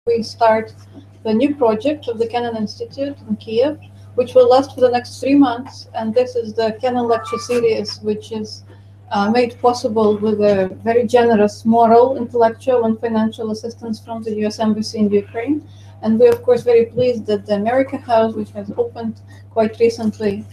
we start the new project of the Kennan Institute in Kiev, which will last for the next 3 months. And this is the Kennan Lecture Series, which is made possible with a very generous moral, intellectual, and financial assistance from the U.S. Embassy in Ukraine. And we're, of course, very pleased that the America House, which has opened quite recently,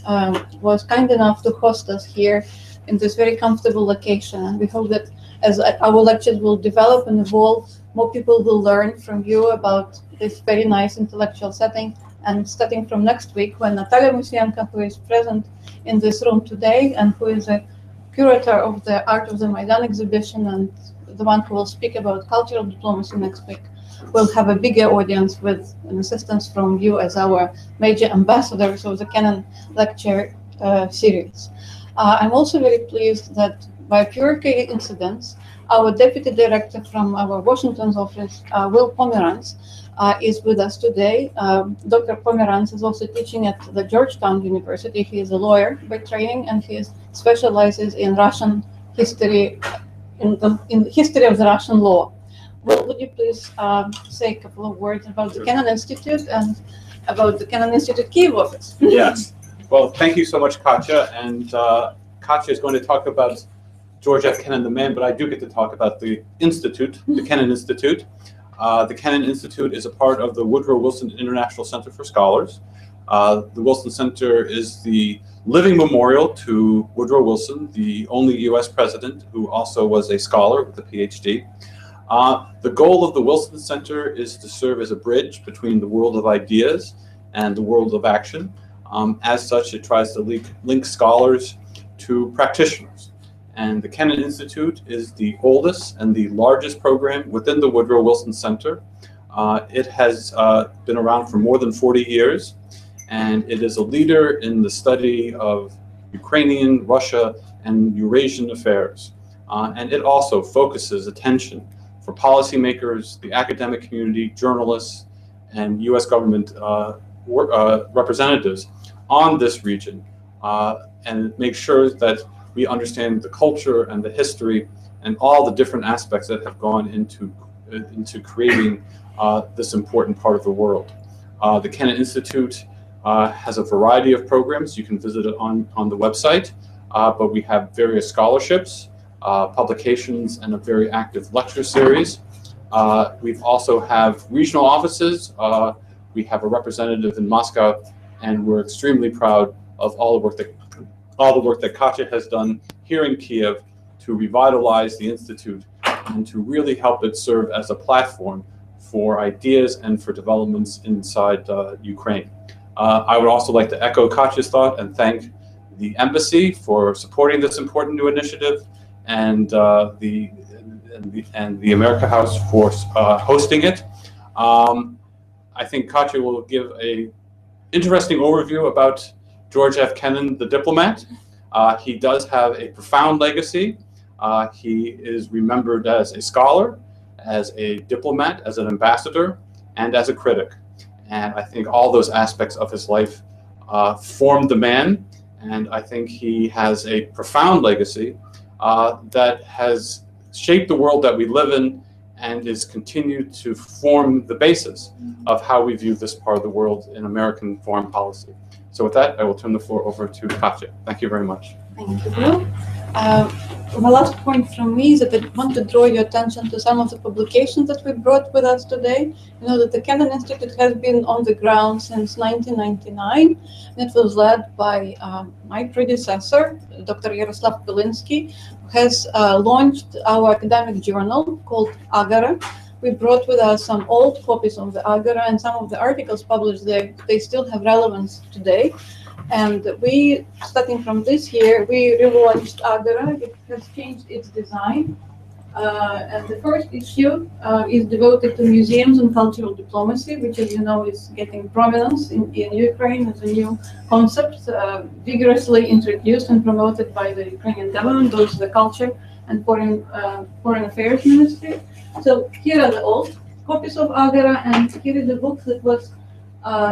was kind enough to host us here in this very comfortable location. And we hope that as our lectures will develop and evolve, more people will learn from you about this very nice intellectual setting. And starting from next week, when Natalia Musienko, who is present in this room today and who is a curator of the Art of the Maidan exhibition and the one who will speak about cultural diplomacy next week, will have a bigger audience with an assistance from you as our major ambassadors of the Kennan Lecture Series. I'm also very pleased that by pure coincidence, our deputy director from our Washington office, Will Pomeranz, is with us today. Dr. Pomeranz is also teaching at the Georgetown University. He is a lawyer by training, and he specializes in Russian history, in the history of the Russian law. Well, would you please say a couple of words about the Kennan Institute and about the Kennan Institute Kiev office? Yes. Well, thank you so much, Katya. And Katya is going to talk about George F. Kennan, the man, but I do get to talk about the Institute, the Kennan Institute. The Kennan Institute is a part of the Woodrow Wilson International Center for Scholars. The Wilson Center is the living memorial to Woodrow Wilson, the only U.S. president who also was a scholar with a PhD. The goal of the Wilson Center is to serve as a bridge between the world of ideas and the world of action. As such, it tries to link scholars to practitioners. And the Kennan Institute is the oldest and the largest program within the Woodrow Wilson Center. It has been around for more than 40 years, and it is a leader in the study of Ukrainian, Russia, and Eurasian affairs. And it also focuses attention for policymakers, the academic community, journalists, and U.S. government representatives on this region, and make sure that we understand the culture and the history and all the different aspects that have gone into creating this important part of the world. The Kennan Institute has a variety of programs. You can visit it on the website, but we have various scholarships, publications, and a very active lecture series. We've also have regional offices. We have a representative in Moscow, and we're extremely proud of all the work that Katya has done here in Kiev to revitalize the Institute and to really help it serve as a platform for ideas and for developments inside Ukraine. I would also like to echo Katya's thought and thank the embassy for supporting this important new initiative, and the America House for hosting it. I think Katya will give a interesting overview about George F. Kennan, the diplomat. He does have a profound legacy. He is remembered as a scholar, as a diplomat, as an ambassador, and as a critic. And I think all those aspects of his life formed the man. And I think he has a profound legacy that has shaped the world that we live in and is continued to form the basis of how we view this part of the world in American foreign policy. So with that, I will turn the floor over to Katya. Thank you very much. Thank you, Bill. The last point from me is that I want to draw your attention to some of the publications that we brought with us today. You know that the Kennan Institute has been on the ground since 1999. It was led by my predecessor, Dr. Yaroslav Pilinski, who has launched our academic journal called Agora. We brought with us some old copies of the Agora, and some of the articles published there, they still have relevance today. And we, starting from this year, we relaunched Agora. It has changed its design. And the first issue is devoted to museums and cultural diplomacy, which, as you know, is getting prominence in Ukraine as a new concept, vigorously introduced and promoted by the Ukrainian government, both the Culture and Foreign Affairs Ministry. So here are the old copies of Agora, and here is the book that was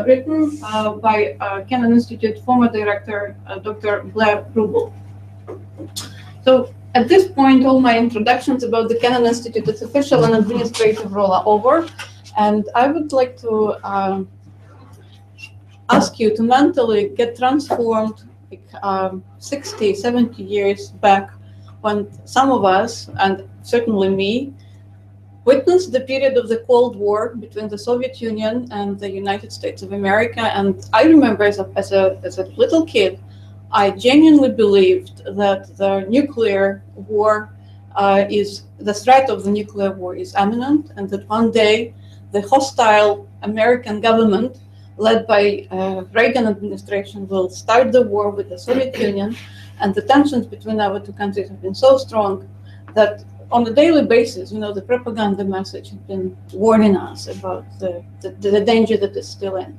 written by Kennan Institute former director, Dr. Blair Rubel. So at this point, all my introductions about the Kennan Institute, its official and administrative role are over. And I would like to ask you to mentally get transformed like 60, 70 years back, when some of us, and certainly me, witnessed the period of the Cold War between the Soviet Union and the United States of America. And I remember as a little kid, I genuinely believed that the nuclear war the threat of the nuclear war is imminent, and that one day the hostile American government, led by Reagan administration, will start the war with the Soviet Union. And the tensions between our two countries have been so strong that on a daily basis, the propaganda message has been warning us about the danger that is still in.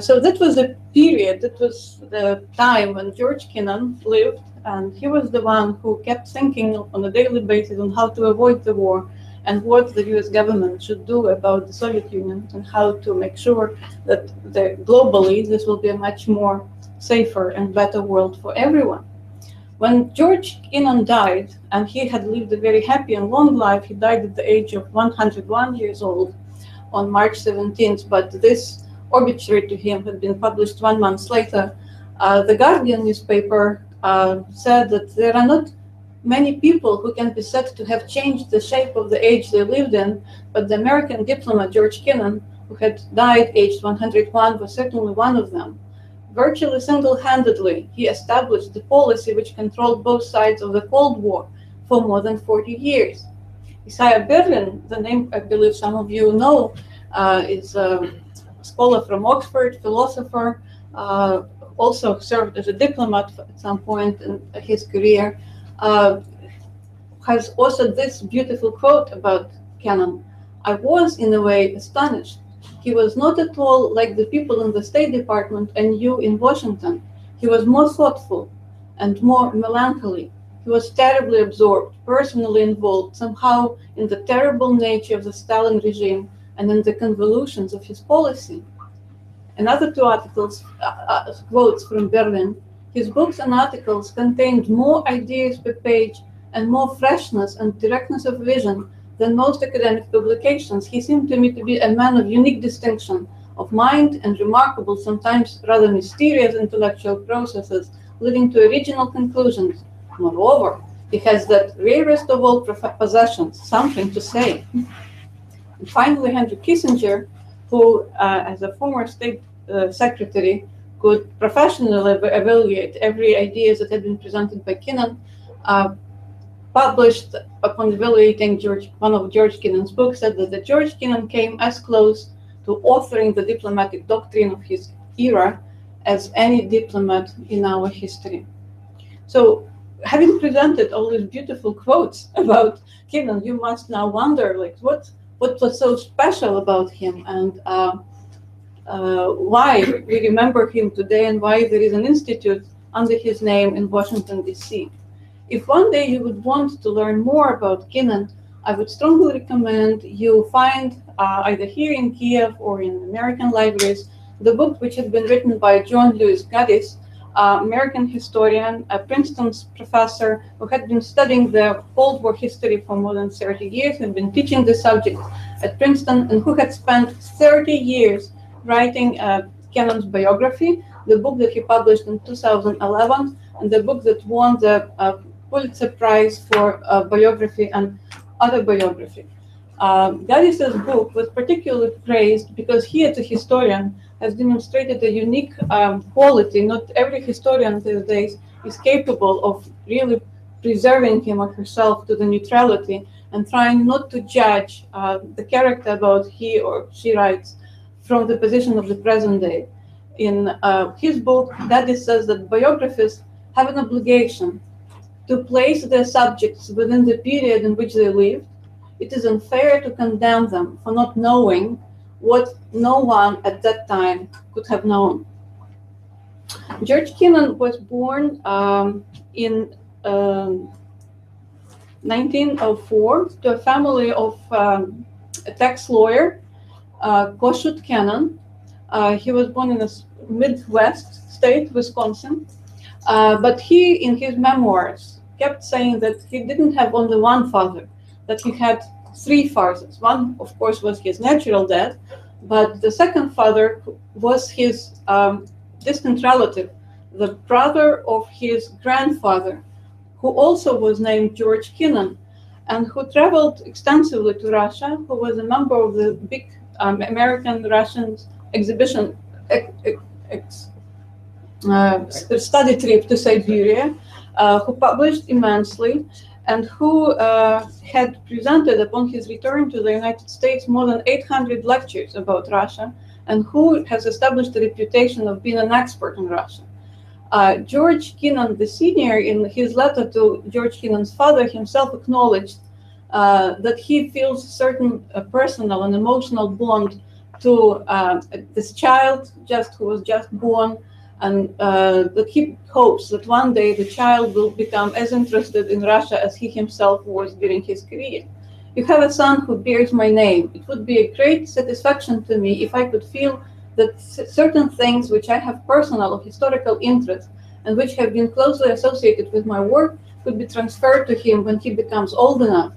So that was the period, that was the time when George Kennan lived, and he was the one who kept thinking on a daily basis on how to avoid the war and what the US government should do about the Soviet Union and how to make sure that globally this will be a much more safer and better world for everyone. When George Kennan died, and he had lived a very happy and long life, he died at the age of 101 years old on March 17th, but this obituary to him had been published 1 month later. The Guardian newspaper said that there are not many people who can be said to have changed the shape of the age they lived in, but the American diplomat George Kennan, who had died aged 101, was certainly one of them. Virtually single-handedly, he established the policy which controlled both sides of the Cold War for more than 40 years. Isaiah Berlin, the name I believe some of you know, is a scholar from Oxford, philosopher, also served as a diplomat at some point in his career, has authored this beautiful quote about Kennan. I was, in a way, astonished. He was not at all like the people in the State Department and you in Washington. He was more thoughtful and more melancholy. He was terribly absorbed, personally involved, somehow in the terrible nature of the Stalin regime and in the convolutions of his policy. Another two articles, quotes from Berlin, his books and articles contained more ideas per page and more freshness and directness of vision than most academic publications. He seemed to me to be a man of unique distinction of mind and remarkable, sometimes rather mysterious intellectual processes, leading to original conclusions. Moreover, he has that rarest of all possessions, something to say. And finally, Henry Kissinger, who, as a former state secretary, could professionally evaluate every idea that had been presented by Kennan, published upon evaluating one of George Kennan's books, said that George Kennan came as close to authoring the diplomatic doctrine of his era as any diplomat in our history. So, having presented all these beautiful quotes about Kennan, you must now wonder, like, what was so special about him, and why we remember him today, and why there is an institute under his name in Washington, D.C. If one day you would want to learn more about Kennan, I would strongly recommend you find, either here in Kiev or in American libraries, the book which has been written by John Lewis Gaddis, American historian, a Princeton professor who had been studying the Cold War history for more than 30 years, and been teaching the subject at Princeton, and who had spent 30 years writing Kennan's biography, the book that he published in 2011, and the book that won the Pulitzer Prize for biography and autobiography. Gaddis's book was particularly praised because he, as a historian, has demonstrated a unique quality. Not every historian these days is capable of really preserving him or herself to the neutrality and trying not to judge the character about he or she writes from the position of the present day. In his book, Gaddis says that biographers have an obligation to place their subjects within the period in which they lived. It is unfair to condemn them for not knowing what no one at that time could have known. George Kennan was born in 1904 to a family of a tax lawyer, Kossuth Kennan. He was born in a Midwest state, Wisconsin, but he, in his memoirs, kept saying that he didn't have only one father, that he had three fathers. One, of course, was his natural dad, but the second father was his distant relative, the brother of his grandfather, who also was named George Kennan, and who traveled extensively to Russia, who was a member of the big American-Russian exhibition study trip to Siberia, who published immensely, and who had presented upon his return to the United States more than 800 lectures about Russia, and who has established a reputation of being an expert in Russia. George Kennan, the senior, in his letter to George Kennan's father, himself acknowledged that he feels a certain personal and emotional bond to this child who was just born, and that he hopes that one day the child will become as interested in Russia as he himself was during his career. You have a son who bears my name. It would be a great satisfaction to me if I could feel that certain things which I have personal or historical interest and which have been closely associated with my work could be transferred to him when he becomes old enough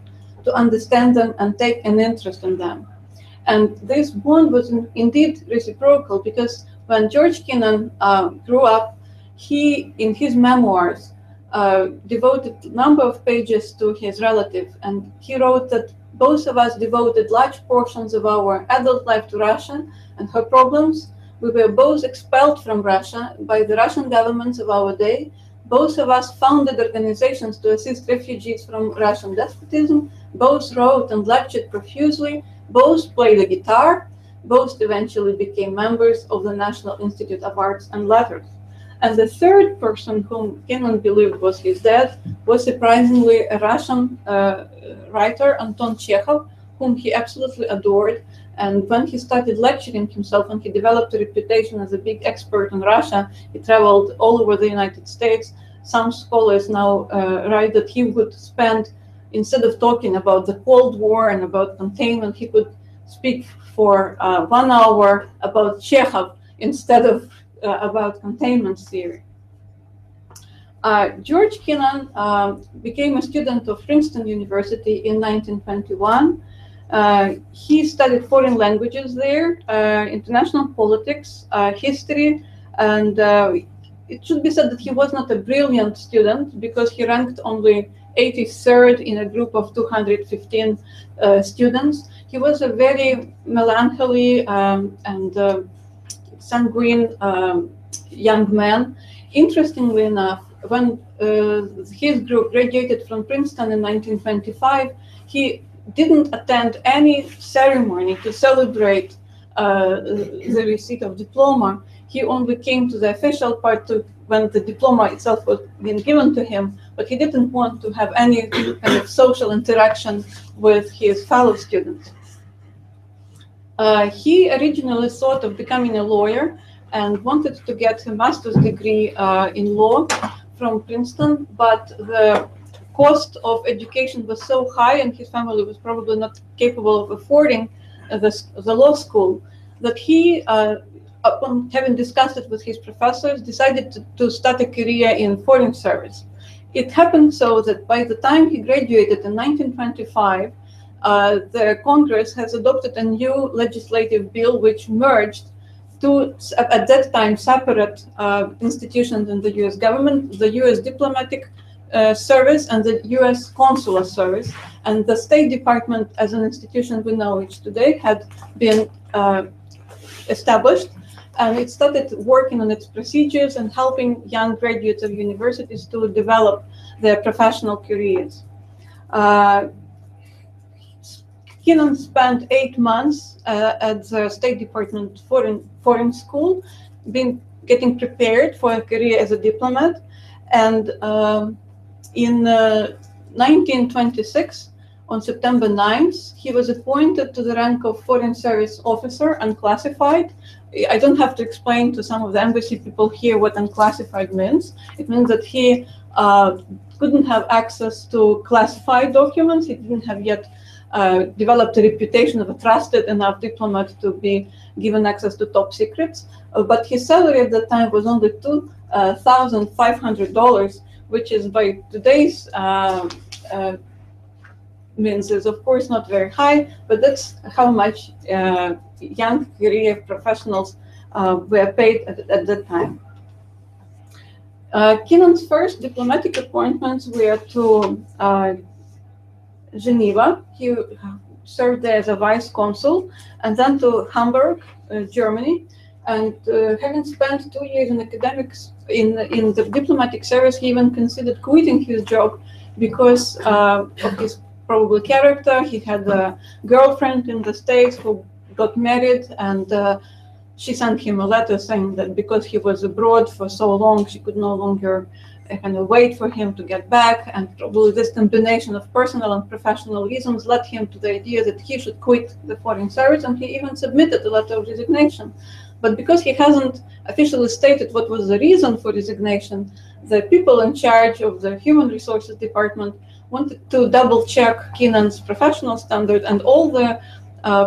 to understand them and take an interest in them. And this bond was indeed reciprocal, because when George Kennan grew up, he, in his memoirs, devoted a number of pages to his relative, and he wrote that both of us devoted large portions of our adult life to Russia and her problems. We were both expelled from Russia by the Russian governments of our day. Both of us founded organizations to assist refugees from Russian despotism. Both wrote and lectured profusely. Both played the guitar. Both eventually became members of the National Institute of Arts and Letters. And the third person whom Kennan believed was his dad was surprisingly a Russian writer, Anton Chekhov, whom he absolutely adored. And when he started lecturing himself and he developed a reputation as a big expert in Russia, he traveled all over the United States. Some scholars now write that he would spend, instead of talking about the Cold War and about containment, he could speak for 1 hour about Chekhov instead of about containment theory. George Kennan became a student of Princeton University in 1921. He studied foreign languages there, international politics, history, and it should be said that he was not a brilliant student, because he ranked only 83rd in a group of 215 students. He was a very melancholy and sanguine young man. Interestingly enough, when his group graduated from Princeton in 1925, he didn't attend any ceremony to celebrate the receipt of diploma. He only came to the official part when the diploma itself was being given to him, but he didn't want to have any kind of social interaction with his fellow students. He originally thought of becoming a lawyer and wanted to get a master's degree in law from Princeton, but the cost of education was so high and his family was probably not capable of affording the law school, that he, upon having discussed it with his professors, decided to start a career in foreign service. It happened so that by the time he graduated in 1925, the Congress has adopted a new legislative bill which merged two, at that time, separate institutions in the US government, the US diplomatic service and the US consular service. And the State Department, as an institution we know it today, had been established, and it started working on its procedures and helping young graduates of universities to develop their professional careers. Kennan spent 8 months at the State Department Foreign School, getting prepared for a career as a diplomat. And in 1926, on September 9th, he was appointed to the rank of Foreign Service Officer, unclassified. I don't have to explain to some of the embassy people here what unclassified means. It means that he couldn't have access to classified documents. He didn't have yet developed a reputation of a trusted enough diplomat to be given access to top secrets. But his salary at that time was only $2,500, which is by today's means is, of course, not very high, but that's how much young career professionals were paid at that time. Kennan's first diplomatic appointments were to Geneva. He served there as a vice consul, and then to Hamburg, Germany. And having spent 2 years in academics in the diplomatic service, he even considered quitting his job because of his probable character. He had a girlfriend in the States who got married, and she sent him a letter saying that because he was abroad for so long, she could no longer kind of wait for him to get back, and probably this combination of personal and professional reasons led him to the idea that he should quit the foreign service, and he even submitted a letter of resignation. But because he hasn't officially stated what was the reason for resignation, the people in charge of the Human Resources Department wanted to double-check Kennan's professional standard, and all the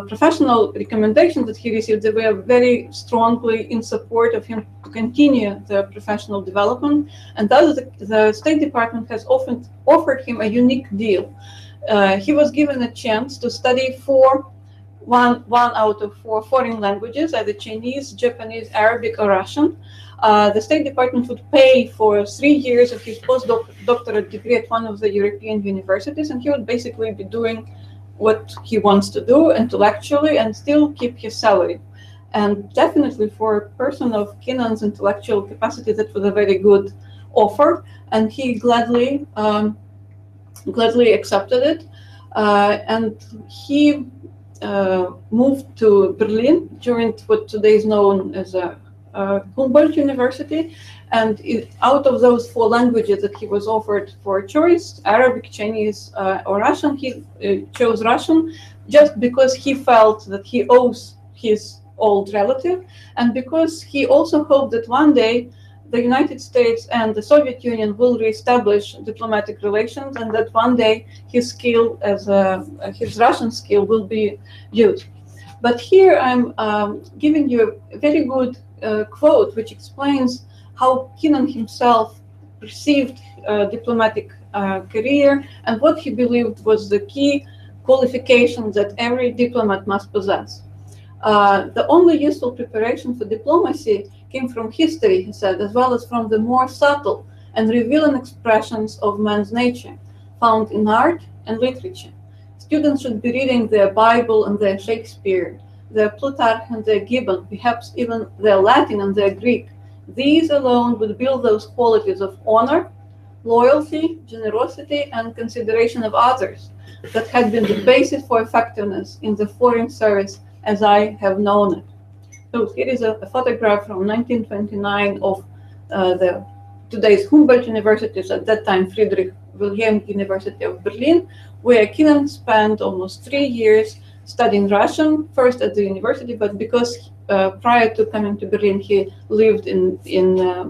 professional recommendations that he received, they were very strongly in support of him to continue the professional development. And thus the State Department has often offered him a unique deal. He was given a chance to study one out of 4 foreign languages, either Chinese, Japanese, Arabic, or Russian. The State Department would pay for 3 years of his postdoctorate degree at one of the European universities, and he would basically be doing what he wants to do intellectually and still keep his salary. And definitely for a person of Kennan's intellectual capacity, that was a very good offer, and he gladly accepted it. And he moved to Berlin during what today is known as Humboldt University, and out of those 4 languages that he was offered for choice, Arabic, Chinese, or Russian, he chose Russian just because he felt that he owes his old relative, and because he also hoped that one day the United States and the Soviet Union will reestablish diplomatic relations, and that one day his skill his Russian skill will be used. But here I'm giving you a very good quote which explains how Kennan himself perceived diplomatic career and what he believed was the key qualifications that every diplomat must possess. The only useful preparation for diplomacy came from history, he said, as well as from the more subtle and revealing expressions of man's nature found in art and literature. Students should be reading their Bible and their Shakespeare, their Plutarch and their Gibbon, perhaps even their Latin and their Greek. These alone would build those qualities of honor, loyalty, generosity, and consideration of others that had been the basis for effectiveness in the foreign service as I have known it. So here is a photograph from 1929 of today's Humboldt University, at that time Friedrich Wilhelm University of Berlin, where Kennan spent almost 3 years studying Russian, first at the university, but because prior to coming to Berlin, he lived in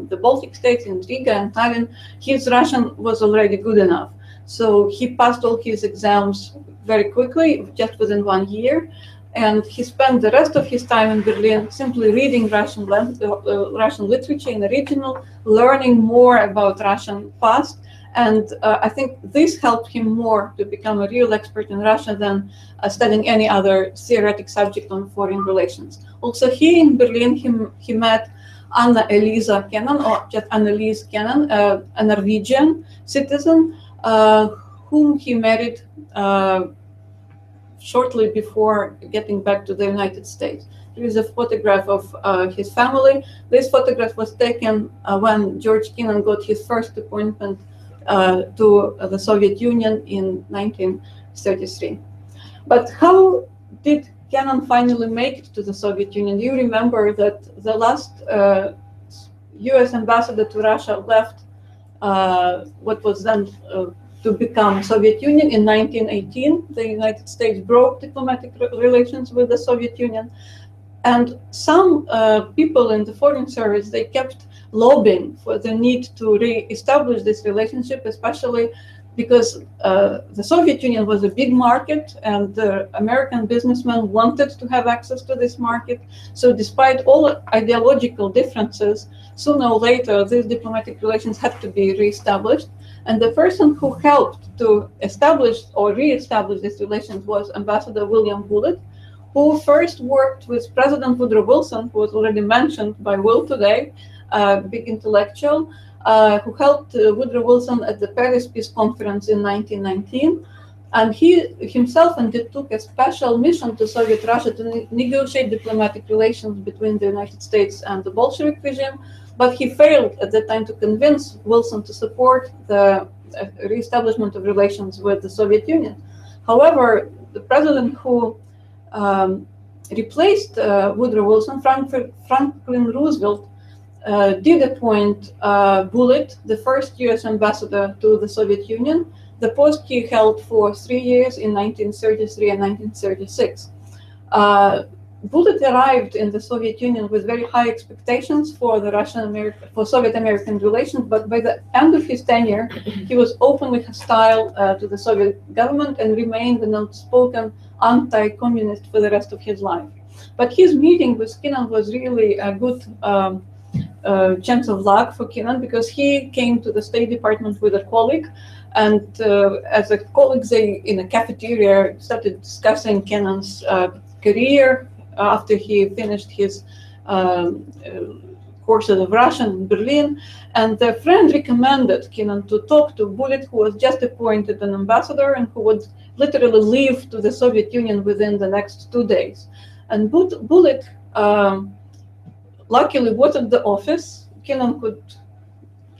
the Baltic states, in Riga and Tallinn, his Russian was already good enough. So he passed all his exams very quickly, just within 1 year. And he spent the rest of his time in Berlin simply reading Russian literature in the original, learning more about Russian past. And I think this helped him more to become a real expert in Russia than studying any other theoretic subject on foreign relations. Also here in Berlin, he met Anna Elisa Kennan, or just Anneliese Kennan, a Norwegian citizen, whom he married shortly before getting back to the United States. There is a photograph of his family. This photograph was taken when George Kennan got his first appointment to the Soviet Union in 1933. But how did Kennan finally make it to the Soviet Union? You remember that the last US ambassador to Russia left what was then to become Soviet Union in 1918. The United States broke diplomatic relations with the Soviet Union. And some people in the foreign service, they kept lobbying for the need to re-establish this relationship, especially because the Soviet Union was a big market and the American businessmen wanted to have access to this market. So despite all ideological differences, sooner or later, these diplomatic relations had to be re-established. And the person who helped to establish or re-establish these relations was Ambassador William Bullitt, who first worked with President Woodrow Wilson, who was already mentioned by Will today, big intellectual, who helped Woodrow Wilson at the Paris Peace Conference in 1919. And he himself undertook a special mission to Soviet Russia to negotiate diplomatic relations between the United States and the Bolshevik regime, but he failed at that time to convince Wilson to support the reestablishment of relations with the Soviet Union. However, the president who replaced Woodrow Wilson, Franklin Roosevelt, did appoint Bullitt, the first US ambassador to the Soviet Union, the post he held for 3 years in 1933 and 1936. Bullitt arrived in the Soviet Union with very high expectations for the Soviet-American relations, but by the end of his tenure, he was openly hostile to the Soviet government and remained an outspoken anti-communist for the rest of his life. But his meeting with Kennan was really a good chance of luck for Kennan, because he came to the State Department with a colleague, and as a colleague, they in a cafeteria started discussing Kennan's career after he finished his courses of Russian in Berlin. And the friend recommended Kennan to talk to Bullitt, who was just appointed an ambassador and who would literally leave to the Soviet Union within the next 2 days. And Bullitt luckily was at the office. Kennan could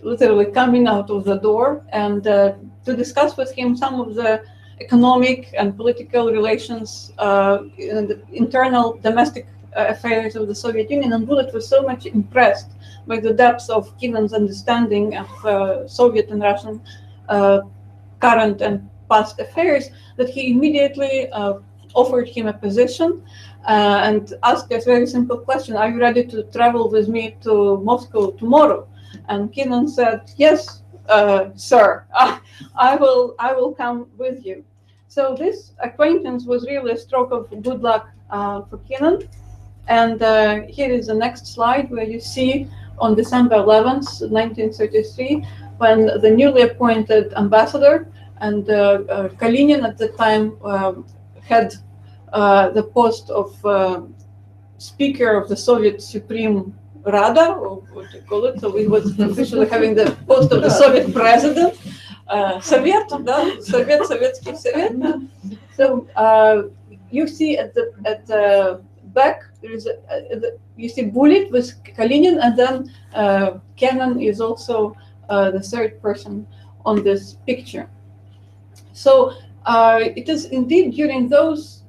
literally come in out of the door and to discuss with him some of the economic and political relations, and the internal domestic affairs of the Soviet Union. And Bullitt was so much impressed by the depth of Kennan's understanding of Soviet and Russian current and past affairs that he immediately offered him a position and asked a very simple question: "Are you ready to travel with me to Moscow tomorrow?" And Kennan said, "Yes, sir, I will come with you." So this acquaintance was really a stroke of good luck for Kennan. And here is the next slide, where you see on December 11th, 1933, when the newly appointed ambassador, and Kalinin at the time had the post of Speaker of the Soviet Supreme Rada, or what do you call it? So he was officially having the post of the Soviet president. Soviet, Sovietsky Soviet. So you see at the back there is you see Bullitt with Kalinin, and then Kennan is also the third person on this picture. So it is indeed during those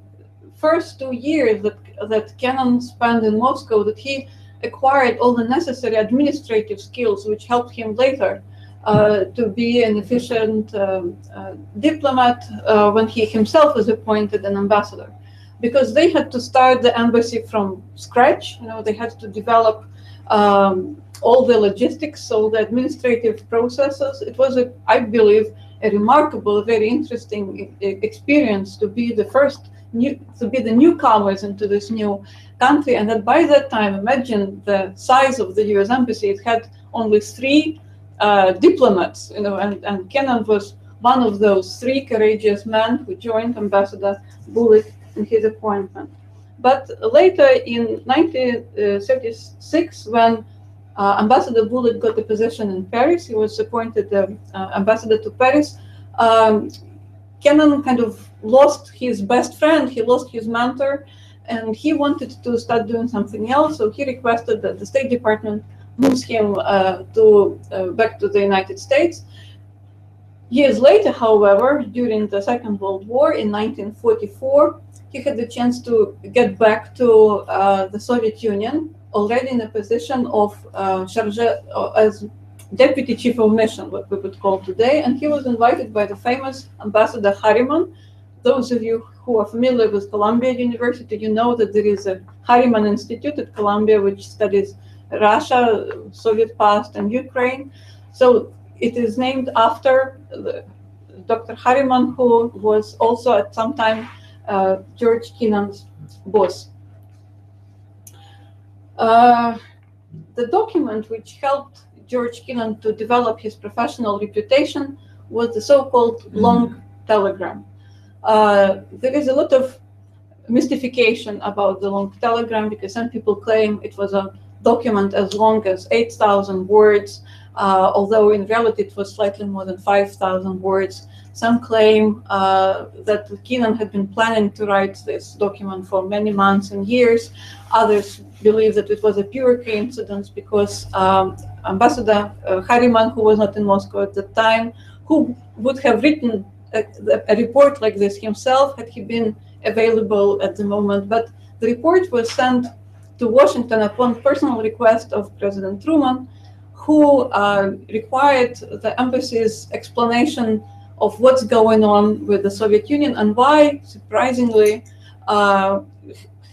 first 2 years that Kennan spent in Moscow that he acquired all the necessary administrative skills, which helped him later to be an efficient diplomat when he himself was appointed an ambassador. Because they had to start the embassy from scratch. They had to develop all the logistics, all the administrative processes. It was, I believe, a remarkable, very interesting experience to be the first to be the newcomers into this new country. And that by that time, imagine the size of the U.S. embassy. It had only 3 diplomats, and Kennan was one of those 3 courageous men who joined Ambassador Bullitt in his appointment. But later in 1936, when Ambassador Bullitt got a position in Paris, he was appointed ambassador to Paris. Kennan kind of lost his best friend, he lost his mentor, and he wanted to start doing something else. So he requested that the State Department moves him back to the United States. Years later, however, during the Second World War in 1944, he had the chance to get back to the Soviet Union, already in a position of as deputy chief of mission, what we would call today, and he was invited by the famous Ambassador Harriman. Those of you who are familiar with Columbia University, you know that there is a Harriman Institute at Columbia which studies Russia, Soviet past, and Ukraine. So it is named after Dr. Harriman, who was also at some time George Kennan's boss. The document which helped George Kennan to develop his professional reputation was the so-called long telegram. There is a lot of mystification about the long telegram because some people claim it was a document as long as 8,000 words, although in reality it was slightly more than 5,000 words. Some claim that Kennan had been planning to write this document for many months and years. Others believe that it was a pure coincidence because Ambassador Harriman, who was not in Moscow at the time, who would have written a report like this himself had he been available at the moment. But the report was sent to Washington upon personal request of President Truman, who required the embassy's explanation of what's going on with the Soviet Union and why, surprisingly,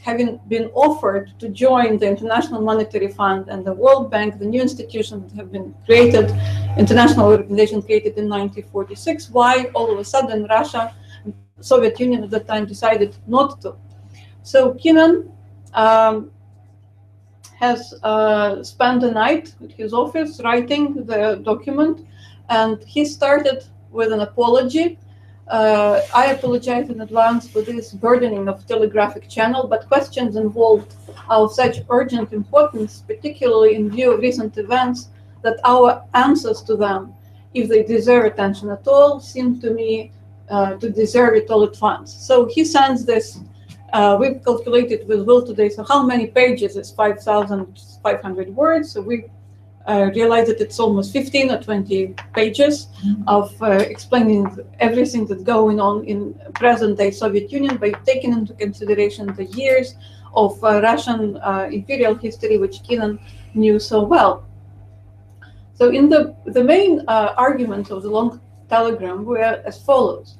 having been offered to join the International Monetary Fund and the World Bank, the new institutions that have been created, international organization created in 1946, why all of a sudden Russia, Soviet Union at the time, decided not to. So Kennan has spent the night at his office writing the document, and he started with an apology. I apologize in advance for this burdening of telegraphic channel, but questions involved are of such urgent importance, particularly in view of recent events, that our answers to them, if they deserve attention at all, seem to me to deserve it all at once. So he sends this. We've calculated with Will today, so how many pages is 5,500 words? So we realize that it's almost 15 or 20 pages of explaining everything that's going on in present-day Soviet Union by taking into consideration the years of Russian imperial history, which Kennan knew so well. So in the main arguments of the long telegram were as follows.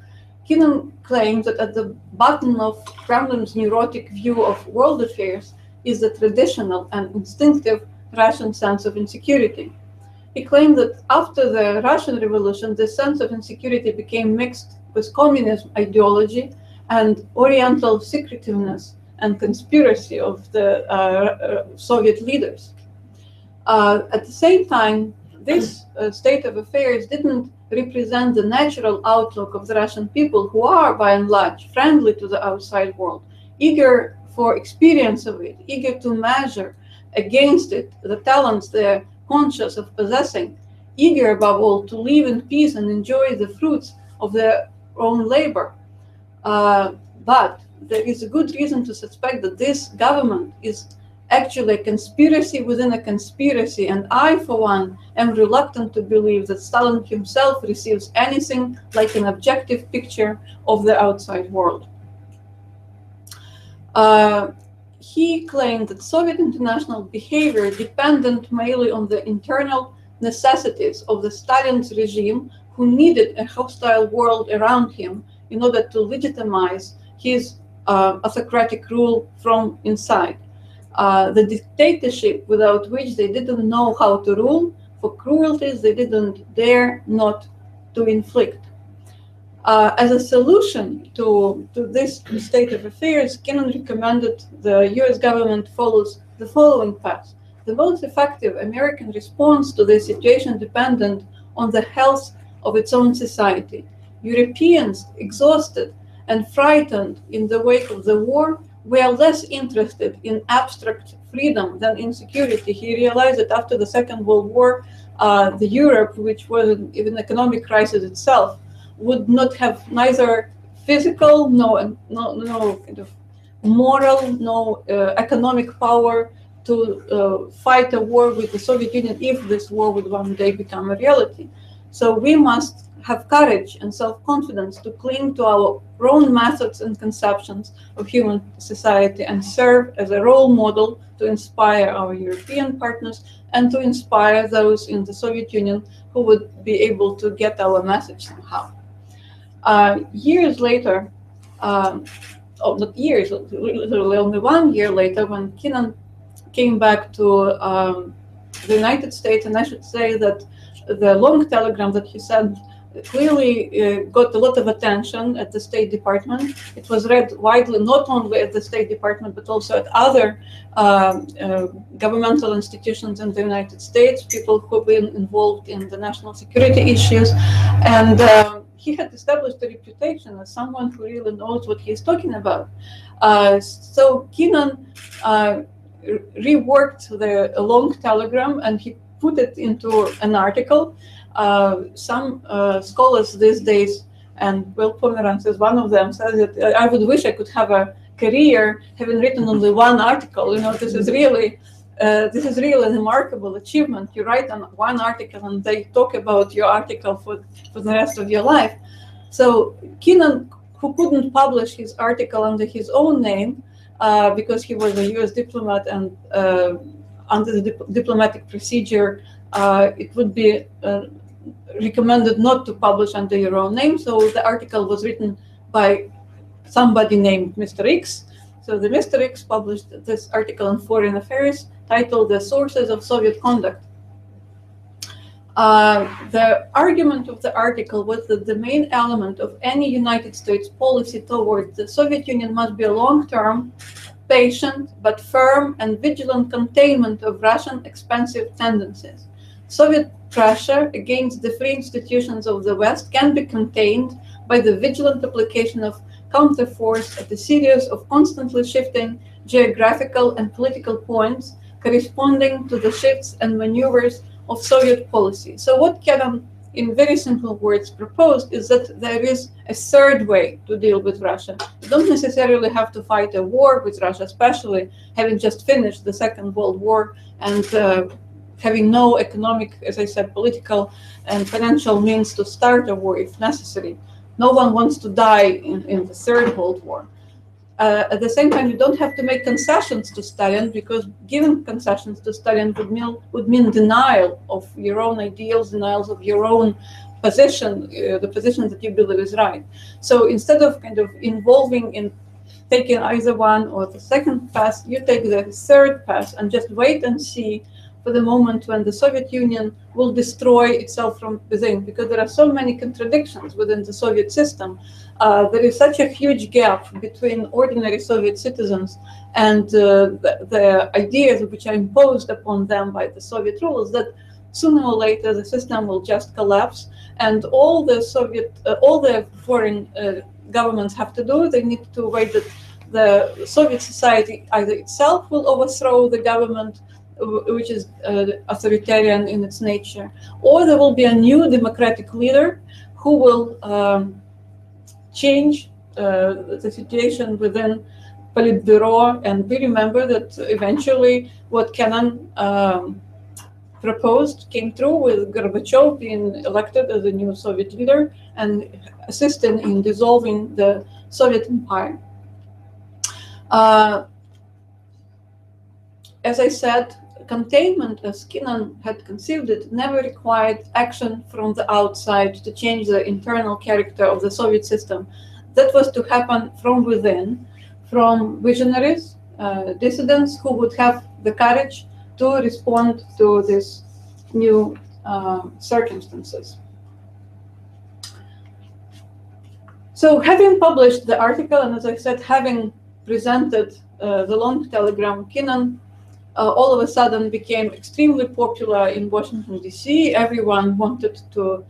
Kennan claims that at the bottom of Kremlin's neurotic view of world affairs is the traditional and instinctive Russian sense of insecurity. He claimed that after the Russian Revolution, the sense of insecurity became mixed with communism ideology and Oriental secretiveness and conspiracy of the Soviet leaders. At the same time, this state of affairs didn't represent the natural outlook of the Russian people, who are, by and large, friendly to the outside world, eager for experience of it, eager to measure against it the talents they're conscious of possessing, eager above all to live in peace and enjoy the fruits of their own labor. But there is a good reason to suspect that this government is actually a conspiracy within a conspiracy, and I, for one, am reluctant to believe that Stalin himself receives anything like an objective picture of the outside world. He claimed that Soviet international behavior depended mainly on the internal necessities of the Stalin's regime, who needed a hostile world around him in order to legitimize his autocratic rule from inside. The dictatorship without which they didn't know how to rule, for cruelties they didn't dare not to inflict. As a solution to this state of affairs, Kennan recommended the US government follows the following path. The most effective American response to this situation depended on the health of its own society. Europeans, exhausted and frightened in the wake of the war, were less interested in abstract freedom than in security. He realized that after the Second World War, the Europe, which was in an economic crisis itself, would not have neither physical, no kind of moral, no economic power to fight a war with the Soviet Union if this war would one day become a reality. So we must have courage and self-confidence to cling to our own methods and conceptions of human society and serve as a role model to inspire our European partners and to inspire those in the Soviet Union who would be able to get our message somehow. Years later, not years, literally only 1 year later, when Kennan came back to the United States, and I should say that the long telegram that he sent clearly got a lot of attention at the State Department. It was read widely, not only at the State Department, but also at other governmental institutions in the United States, people who've been involved in the national security issues. And he had established a reputation as someone who really knows what he's talking about. So Kennan reworked the long telegram and he put it into an article. Some scholars these days, and Will Pomeranz is one of them, says that I would wish I could have a career having written only one article. You know, this is really a remarkable achievement. You write on one article and they talk about your article for the rest of your life. So Kennan, who couldn't publish his article under his own name because he was a US diplomat, and under the diplomatic procedure, it would be recommended not to publish under your own name. So the article was written by somebody named Mr. X. So the Mr. X published this article in Foreign Affairs titled "The Sources of Soviet Conduct." The argument of the article was that the main element of any United States policy toward the Soviet Union must be a long-term, patient, but firm and vigilant containment of Russian expansive tendencies. Soviet pressure against the free institutions of the West can be contained by the vigilant application of counterforce at a series of constantly shifting geographical and political points corresponding to the shifts and maneuvers of Soviet policy. So what Kennan, in very simple words, proposed is that there is a third way to deal with Russia. You don't necessarily have to fight a war with Russia, especially having just finished the Second World War and having no economic, as I said, political and financial means to start a war if necessary. No one wants to die in the Third World War. At the same time, you don't have to make concessions to Stalin, because giving concessions to Stalin would mean denial of your own ideals, denials of your own position, the position that you believe is right. So instead of kind of involving in taking either one or the second path, you take the third path and just wait and see for the moment when the Soviet Union will destroy itself from within, because there are so many contradictions within the Soviet system. There is such a huge gap between ordinary Soviet citizens and the ideas which are imposed upon them by the Soviet rules that sooner or later the system will just collapse, and all the foreign governments have to do, they need to wait that the Soviet society either itself will overthrow the government, which is authoritarian in its nature, or there will be a new democratic leader who will change the situation within Politburo. And we remember that eventually what Kennan proposed came through, with Gorbachev being elected as a new Soviet leader and assisting in dissolving the Soviet Empire. As I said, containment, as Kennan had conceived it, never required action from the outside to change the internal character of the Soviet system. That was to happen from within, from visionaries, dissidents who would have the courage to respond to these new circumstances. So having published the article, and as I said, having presented the long telegram, Kennan all of a sudden became extremely popular in Washington, D.C. Everyone wanted to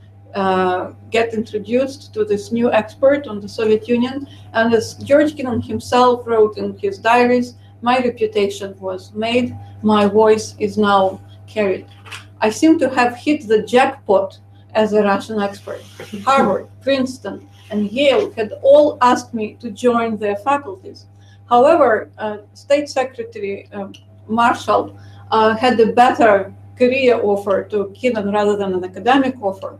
get introduced to this new expert on the Soviet Union. And as George Kennan himself wrote in his diaries, my reputation was made, my voice is now carried. I seem to have hit the jackpot as a Russian expert. Harvard, Princeton, and Yale had all asked me to join their faculties. However, State Secretary Marshall had a better career offer to Kennan rather than an academic offer.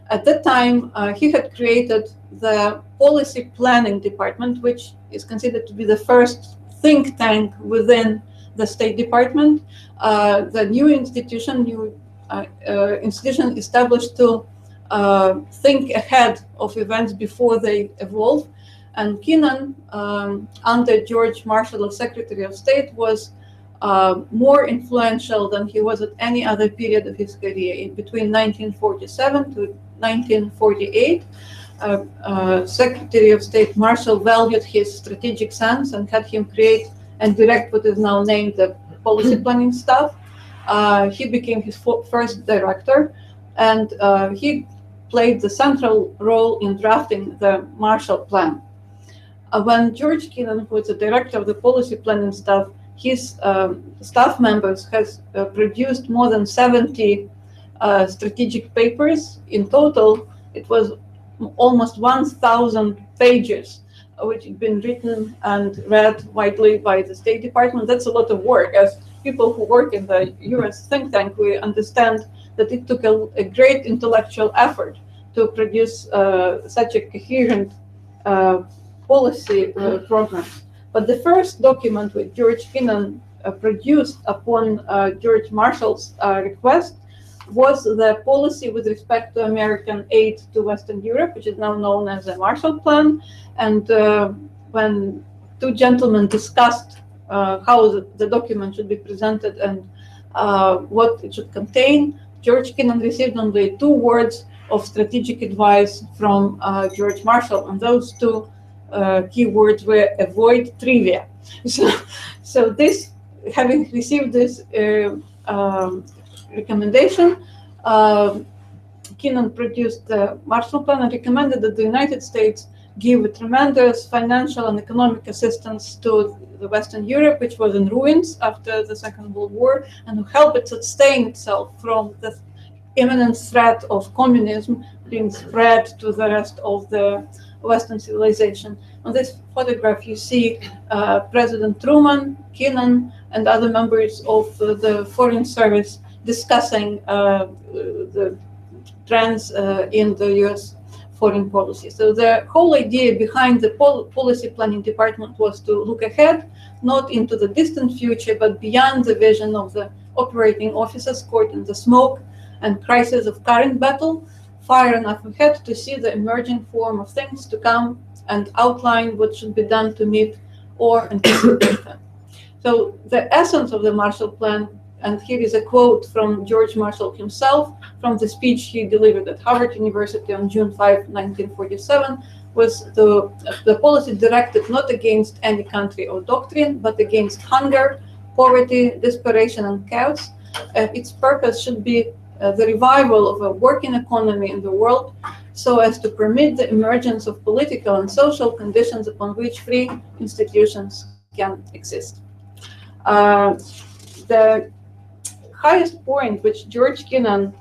At that time, he had created the Policy Planning Department, which is considered to be the first think tank within the State Department. The new institution established to think ahead of events before they evolve. And Kennan, under George Marshall as Secretary of State, was more influential than he was at any other period of his career. In between 1947 to 1948, Secretary of State Marshall valued his strategic sense and had him create and direct what is now named the policy planning staff. He became his first director, and he played the central role in drafting the Marshall Plan. When George Kennan, who was the director of the policy planning staff, his staff members has produced more than 70 strategic papers. In total, it was almost 1,000 pages, which had been written and read widely by the State Department. That's a lot of work. As people who work in the US think tank, we understand that it took a great intellectual effort to produce such a coherent policy program. But the first document which George Kennan produced upon George Marshall's request was the policy with respect to American aid to Western Europe, which is now known as the Marshall Plan. And when two gentlemen discussed how the document should be presented and what it should contain, George Kennan received only 2 words of strategic advice from George Marshall, and those 2 key words were avoid trivia. So this, having received this recommendation, Kennan produced the Marshall Plan and recommended that the United States give a tremendous financial and economic assistance to the Western Europe, which was in ruins after the Second World War, and to help it sustain itself from the imminent threat of communism being spread to the rest of the Western civilization. On this photograph, you see President Truman, Kennan, and other members of the Foreign Service discussing the trends in the US foreign policy. So the whole idea behind the policy planning department was to look ahead, not into the distant future, but beyond the vision of the operating officers caught in the smoke and crisis of current battle, far enough ahead to see the emerging form of things to come and outline what should be done to meet or anticipate them. So the essence of the Marshall Plan, and here is a quote from George Marshall himself from the speech he delivered at Harvard University on June 5, 1947, was the policy directed not against any country or doctrine, but against hunger, poverty, desperation, and chaos. Its purpose should be the revival of a working economy in the world so as to permit the emergence of political and social conditions upon which free institutions can exist. The highest point which George Kennan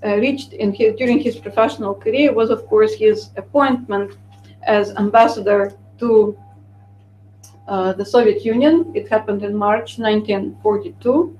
reached during his professional career was, of course, his appointment as ambassador to the Soviet Union. It happened in March 1942,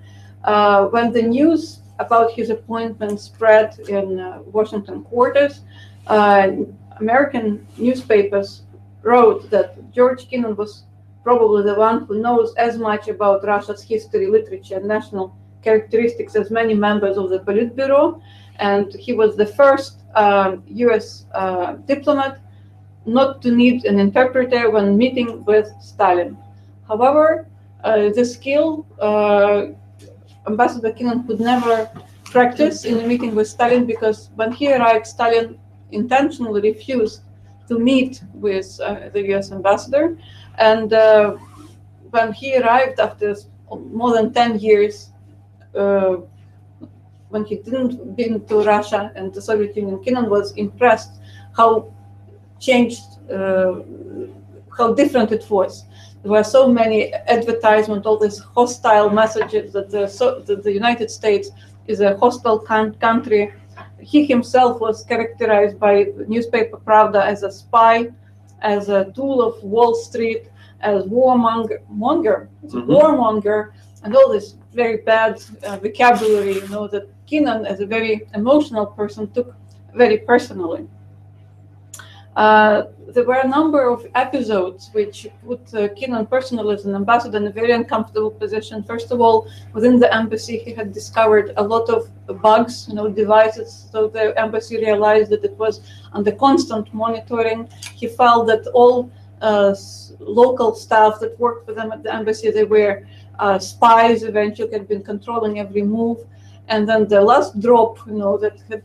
when the news about his appointment spread in Washington quarters. American newspapers wrote that George Kennan was probably the one who knows as much about Russia's history, literature, and national characteristics as many members of the Politburo, and he was the first US diplomat not to need an interpreter when meeting with Stalin. However, the skill Ambassador Kennan could never practice in a meeting with Stalin, because when he arrived, Stalin intentionally refused to meet with the US ambassador. And when he arrived after more than 10 years, when he didn't been to Russia and the Soviet Union, Kennan was impressed how changed, how different it was. There were so many advertisements, all these hostile messages that the United States is a hostile country. He himself was characterized by newspaper Pravda as a spy, as a tool of Wall Street, as warmonger, and all this very bad vocabulary, that Kennan, as a very emotional person, took very personally. There were a number of episodes which put Kennan personally as an ambassador in a very uncomfortable position. First of all, within the embassy, he had discovered a lot of bugs, devices. So the embassy realized that it was under constant monitoring. He felt that all local staff that worked for them at the embassy, they were spies eventually had been controlling every move. And then the last drop, that had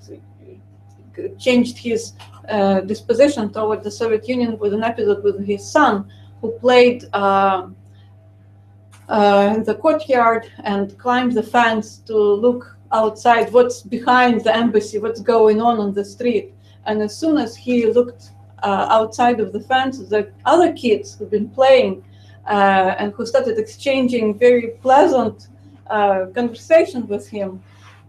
changed his disposition toward the Soviet Union was an episode with his son, who played in the courtyard and climbed the fence to look outside what's behind the embassy, what's going on the street. And as soon as he looked outside of the fence, the other kids who've been playing and who started exchanging very pleasant conversation with him,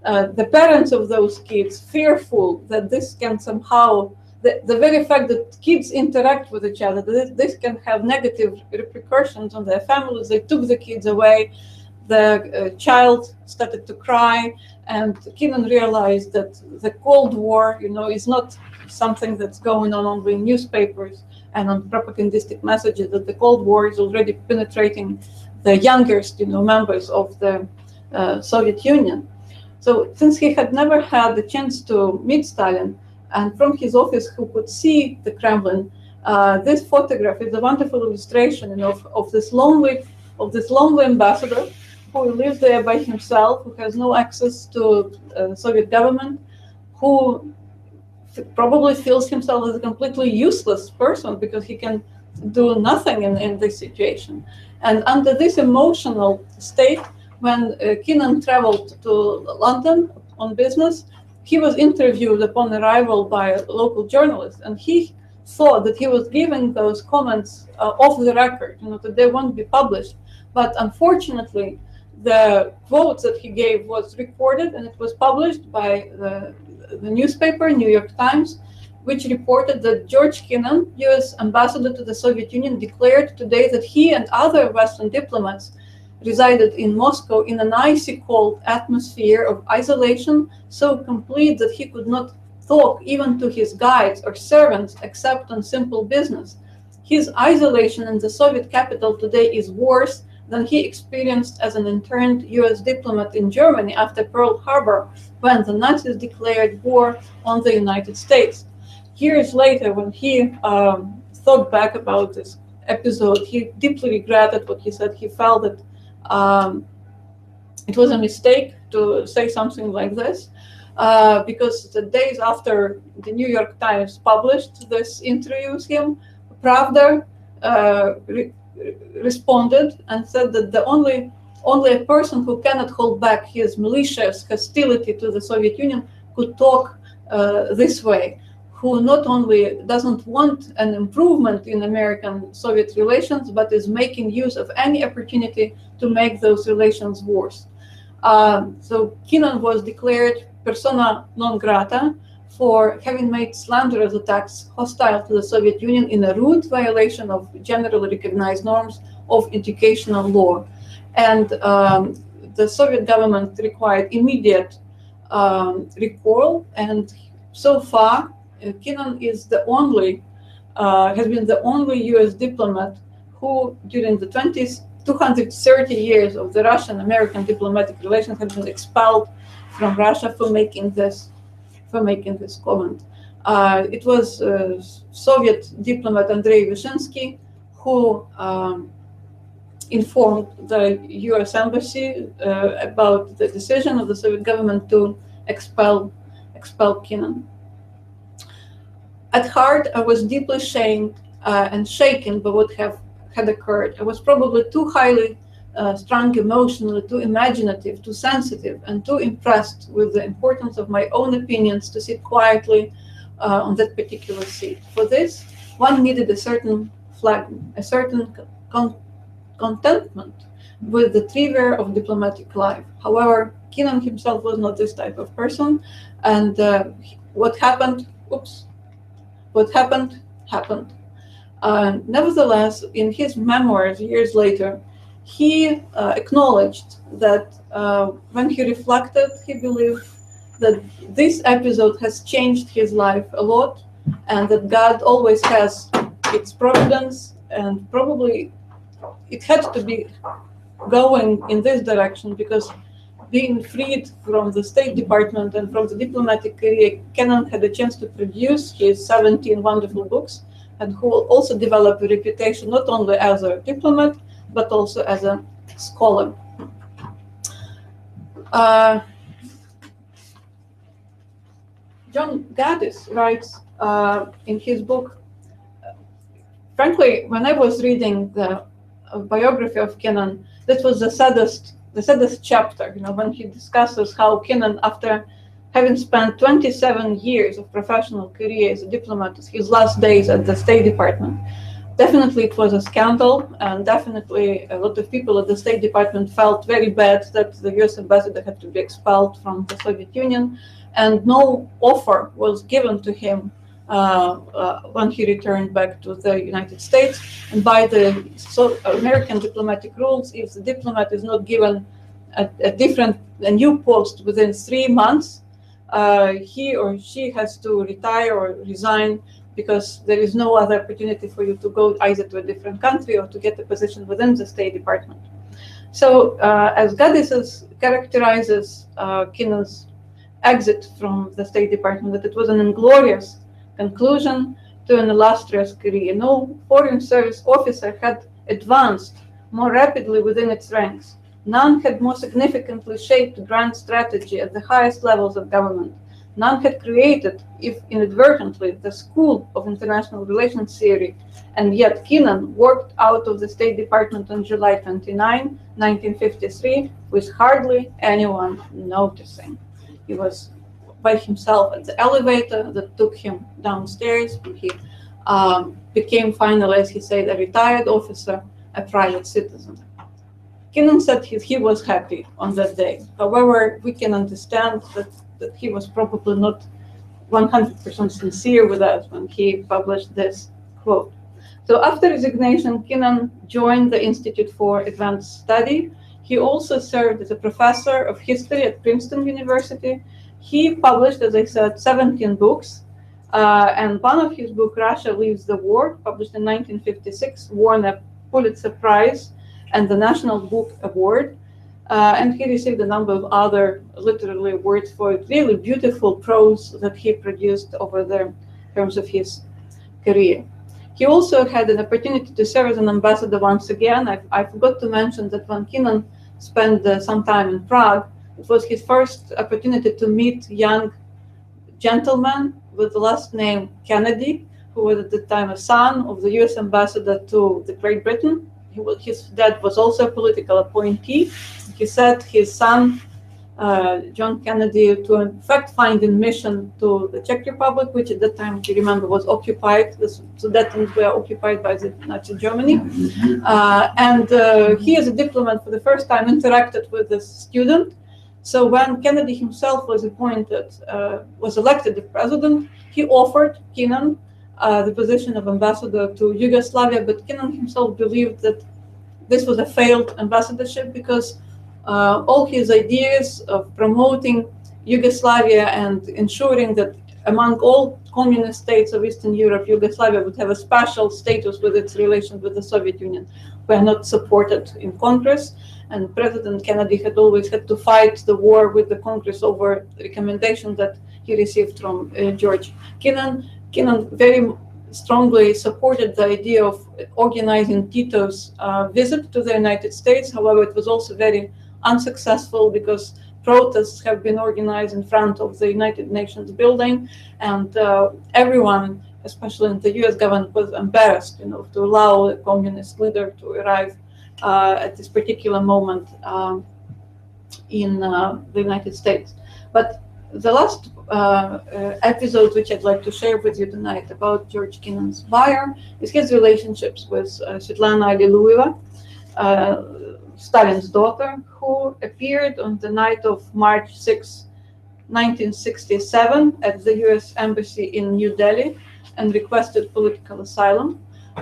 the parents of those kids, fearful that this can somehow, the very fact that kids interact with each other, this can have negative repercussions on their families, they took the kids away. The child started to cry, and Kennan realized that the Cold War, is not something that's going on only in newspapers and on propagandistic messages, that the Cold War is already penetrating the youngest, members of the Soviet Union. So since he had never had the chance to meet Stalin, and from his office who could see the Kremlin, this photograph is a wonderful illustration of this lonely ambassador who lives there by himself, who has no access to Soviet government, who probably feels himself as a completely useless person because he can do nothing in this situation. And under this emotional state, when Kennan traveled to London on business, he was interviewed upon arrival by a local journalist, and he thought that he was giving those comments off the record, that they won't be published. But unfortunately, the quotes that he gave was recorded, and it was published by the newspaper, New York Times, which reported that George Kennan, U.S. ambassador to the Soviet Union, declared today that he and other Western diplomats resided in Moscow in an icy cold atmosphere of isolation, so complete that he could not talk even to his guides or servants except on simple business. His isolation in the Soviet capital today is worse than he experienced as an interned US diplomat in Germany after Pearl Harbor, when the Nazis declared war on the United States. Years later, when he thought back about this episode, he deeply regretted what he said. He felt that it was a mistake to say something like this, because the days after the New York Times published this interview with him, Pravda responded and said that only a person who cannot hold back his malicious hostility to the Soviet Union could talk this way, who not only doesn't want an improvement in American-Soviet relations, but is making use of any opportunity to make those relations worse. So Kennan was declared persona non grata for having made slanderous attacks hostile to the Soviet Union in a rude violation of generally recognized norms of educational law. And the Soviet government required immediate recall, and so far Kennan is has been the only US diplomat who during the 230 years of the Russian-American diplomatic relations has been expelled from Russia for making this comment. It was Soviet diplomat Andrei Vyshinsky who informed the US embassy about the decision of the Soviet government to expel Kennan. At heart, I was deeply shamed and shaken by what had occurred. I was probably too highly strung emotionally, too imaginative, too sensitive, and too impressed with the importance of my own opinions to sit quietly on that particular seat. For this, one needed a certain phlegm, a certain contentment with the trivia of diplomatic life. However, Kennan himself was not this type of person, and what happened, happened. Nevertheless, in his memoirs years later, he acknowledged that when he reflected, he believed that this episode has changed his life a lot, and that God always has its providence, and probably it had to be going in this direction, because being freed from the State Department and from the diplomatic career, Kennan had a chance to produce his 17 wonderful books, and who also developed a reputation not only as a diplomat, but also as a scholar. John Gaddis writes in his book, frankly, when I was reading the biography of Kennan, this was the saddest chapter, when he discusses how Kennan, after having spent 27 years of professional career as a diplomat, his last days at the State Department. Definitely it was a scandal, and definitely a lot of people at the State Department felt very bad that the US ambassador had to be expelled from the Soviet Union, and no offer was given to him when he returned back to the United States. And by the American diplomatic rules, if the diplomat is not given a new post within 3 months, he or she has to retire or resign, because there is no other opportunity for you to go either to a different country or to get a position within the State Department. So as Gaddis characterizes Kennan's exit from the State Department, that it was an inglorious conclusion to an illustrious career. No foreign service officer had advanced more rapidly within its ranks. None had more significantly shaped grand strategy at the highest levels of government. None had created, if inadvertently, the school of international relations theory, and yet Kennan worked out of the State Department on July 29, 1953, with hardly anyone noticing. He was by himself at the elevator that took him downstairs. He became finally, as he said, a retired officer, a private citizen. Kennan said he was happy on that day. However, we can understand that he was probably not 100% sincere with that when he published this quote. So after resignation, Kennan joined the Institute for Advanced Study. He also served as a professor of history at Princeton University. He published, as I said, 17 books, and one of his books, Russia Leaves the War, published in 1956, won a Pulitzer Prize and the National Book Award. And he received a number of other literary awards for really beautiful prose that he produced over the terms of his career. He also had an opportunity to serve as an ambassador once again. I forgot to mention that when Kennan spent some time in Prague, it was his first opportunity to meet young gentlemen with the last name Kennedy, who was at the time a son of the US ambassador to the Great Britain. His dad was also a political appointee. He said his son, John Kennedy, to in fact find a mission to the Czech Republic, which at that time, if you remember, was occupied. The Sudetans were occupied by the Nazi Germany. And he, as a diplomat, for the first time interacted with this student. So when Kennedy himself was elected the president, he offered Kennan the position of ambassador to Yugoslavia, but Kennan himself believed that this was a failed ambassadorship because all his ideas of promoting Yugoslavia and ensuring that among all communist states of Eastern Europe, Yugoslavia would have a special status with its relations with the Soviet Union were not supported in Congress. And President Kennedy had always had to fight the war with the Congress over the recommendation that he received from George Kennan. Kennan very strongly supported the idea of organizing Tito's visit to the United States. However, it was also very unsuccessful because protests have been organized in front of the United Nations building, and everyone, especially in the US government, was embarrassed, to allow a communist leader to arrive at this particular moment in the United States. But the last episode which I'd like to share with you tonight about George Kennan's buyer is his relationships with Svetlana Alliluyeva, Stalin's daughter, who appeared on the night of March 6, 1967 at the US Embassy in New Delhi and requested political asylum,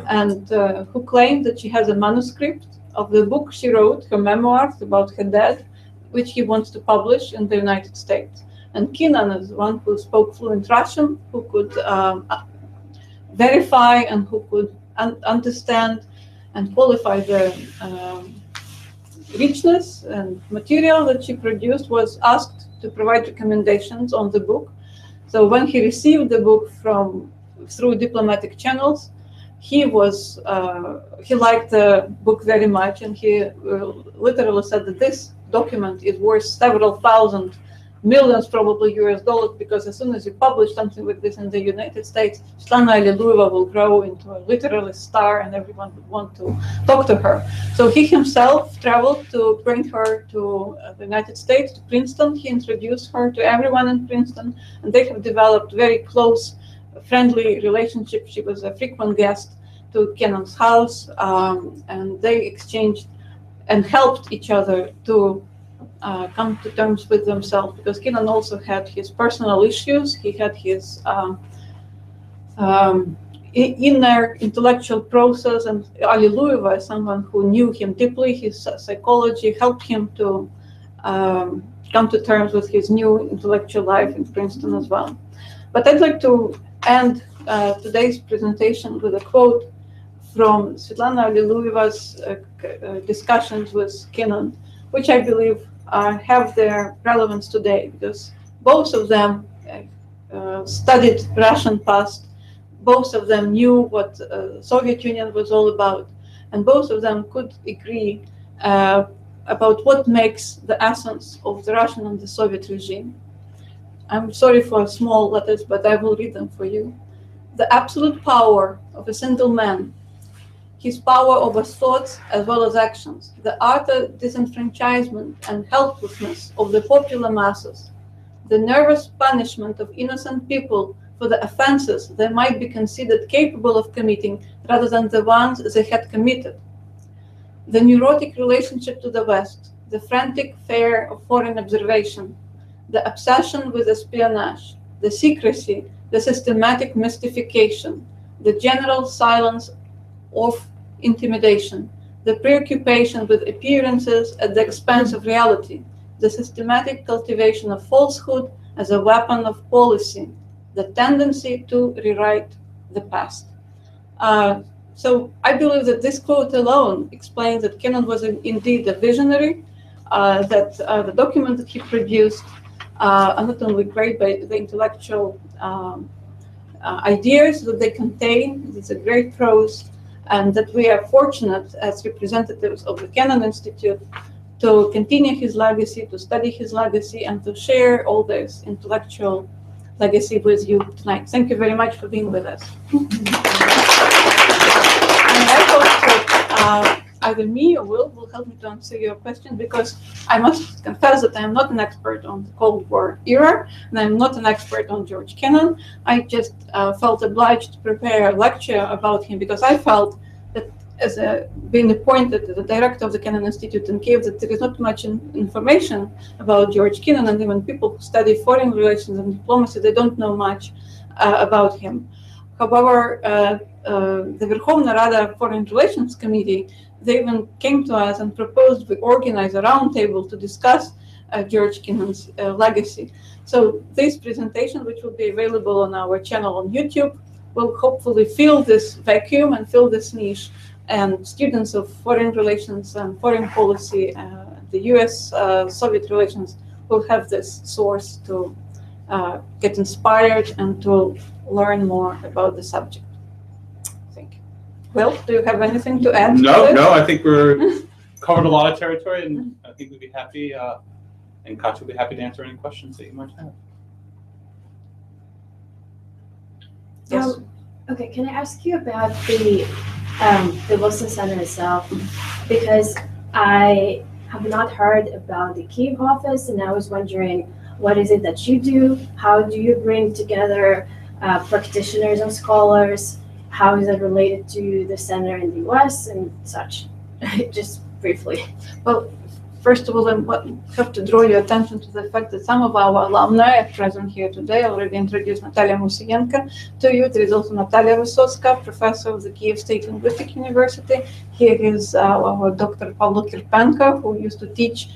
and who claimed that she has a manuscript of the book she wrote, her memoirs about her dad, which he wants to publish in the United States. And Kennan is one who spoke fluent Russian, who could verify and who could understand and qualify the richness and material that she produced, was asked to provide recommendations on the book. So when he received the book through diplomatic channels, he liked the book very much, and he literally said that this document is worth several thousand millions, probably US dollars, because as soon as you publish something like this in the United States, Svetlana Alliluyeva will grow into a literally star and everyone would want to talk to her. So he himself traveled to bring her to the United States, to Princeton. He introduced her to everyone in Princeton, and they have developed very close, friendly relationship. She was a frequent guest to Kennan's house, and they exchanged and helped each other to come to terms with themselves, because Kennan also had his personal issues. He had his inner intellectual process, and Alliluyeva, as someone who knew him deeply, his psychology helped him to come to terms with his new intellectual life in Princeton as well. But I'd like to end today's presentation with a quote from Svetlana Alliluyeva's discussions with Kennan, which I believe have their relevance today, because both of them studied Russian past, both of them knew what Soviet Union was all about, and both of them could agree about what makes the essence of the Russian and the Soviet regime. I'm sorry for small letters, but I will read them for you. The absolute power of a single man, his power over thoughts as well as actions, the utter disenfranchisement and helplessness of the popular masses, the nervous punishment of innocent people for the offenses they might be considered capable of committing rather than the ones they had committed, the neurotic relationship to the West, the frantic fear of foreign observation, the obsession with espionage, the secrecy, the systematic mystification, the general silence of intimidation, the preoccupation with appearances at the expense of reality, the systematic cultivation of falsehood as a weapon of policy, the tendency to rewrite the past. So I believe that this quote alone explains that Kennan was indeed a visionary, that the document that he produced are not only great by the intellectual ideas that they contain, it's a great prose, and that we are fortunate as representatives of the Kennan Institute to continue his legacy, to study his legacy, and to share all this intellectual legacy with you tonight. Thank you very much for being with us. And I hope that either me or will help me to answer your question, because I must confess that I am not an expert on the Cold War era, and I'm not an expert on George Kennan. I just felt obliged to prepare a lecture about him, because I felt that as being appointed as the director of the Kennan Institute in Kiev, that there is not much information about George Kennan, and even people who study foreign relations and diplomacy, they don't know much about him. However, the Verkhovna Rada Foreign Relations Committee, they even came to us and proposed we organize a roundtable to discuss George Kennan's legacy. So this presentation, which will be available on our channel on YouTube, will hopefully fill this vacuum and fill this niche, and students of foreign relations and foreign policy, the US-Soviet relations, will have this source to get inspired and to learn more about the subject. Thank you. Will, do you have anything to add? No, I think we're covered a lot of territory, and I think we'd be happy, and Katya would be happy to answer any questions that you might have. Yes. Okay, can I ask you about the Wilson Center itself? Because I have not heard about the Kyiv office, and I was wondering, what is it that you do? How do you bring together practitioners and scholars? How is it related to the center in the US and such? Just briefly. Well, first of all, I have to draw your attention to the fact that some of our alumni are present here today. I already introduced Natalia Musienko to you. There is also Natalia Vysotska, professor of the Kyiv State Linguistic University. Here is our Dr. Pavlo Kirpenko, who used to teach